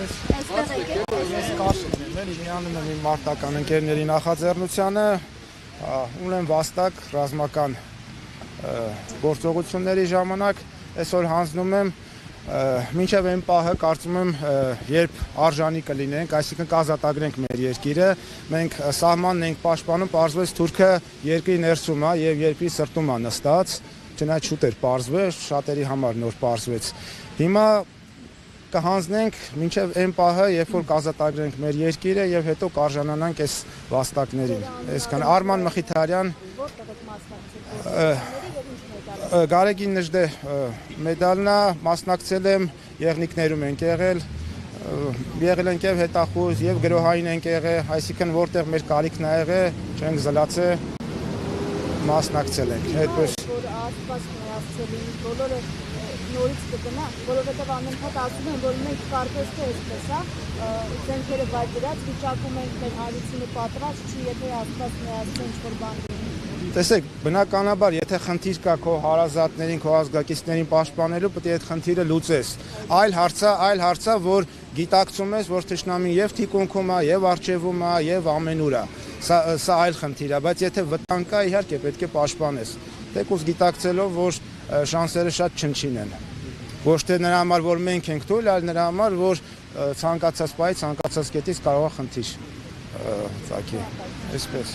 Ես Կարշին եմ, միանում եմ իմ մարտական ընկերների նախաձեռնությանը, ունեմ վաստակ ռազմական գործողությունների ժամանակ, այսօր հանձնում եմ, մինչև այն պահը կարծում եմ, երբ արժանի կլինենք, այսինքն կազատագրենք մեր երկիրը, մենք սահմանն ենք պաշտպանում, պարզվեց թուրքը երկրի ներսում է եւ երկրի սրտում է նստած, չնայած շուտ էր պարզվել, շատերի համար նոր պարզվեց։ Հիմա կհանձնենք մինչև այն պահը, երբ որ կազատագրենք մեր երկիրը եւ հետո կարժանանանք այս վաստակներին։ Այսքան Արման Մխիթարյան, Գարեգին Նժդե մեդալն է, մասնակցել եմ, եղնիկներում ենք եղել ենք եւ հետախուզ եւ գրոհային ենք եղել, այսինքն որտեղ մեր կարիքն ա եղել, չենք զլացել, մասնակցել ենք։ Այդպես նորից կգնա, որովհետև անընդհատ ասում են, որ մենք կարծես թե այսպես է, զենքերը վայրդրած վիճակում ենք մեր հարությունը պատրաստ չի, եթե Աստված միացնի ինչ-որ բան լինի։ Տեսեք, բնականաբար, եթե խնդիր կա քո հարազատներին, քո ազգակիցներին պաշտպանելու, պետք է այդ խնդիրը լուծես։ Այլ հարց է, որ գիտակցում ես, որ թշնամին եւ թիկունքում է, եւ արջևում է, եւ ամենուր է։ Սա այլ խնդիր է, բայց եթե վտանգ կա, իհարկե պետք է պաշտպանես։ Թեկուզ գիտակցելով, որ շանսերը շատ չնչին են։ Ոչ թե նրա համար, որ մենք ենք թույլ, այլ նրա համար, որ ցանկացած պահի, ցանկացած կետից կարող է խնդիր ծագի։ Այսպես։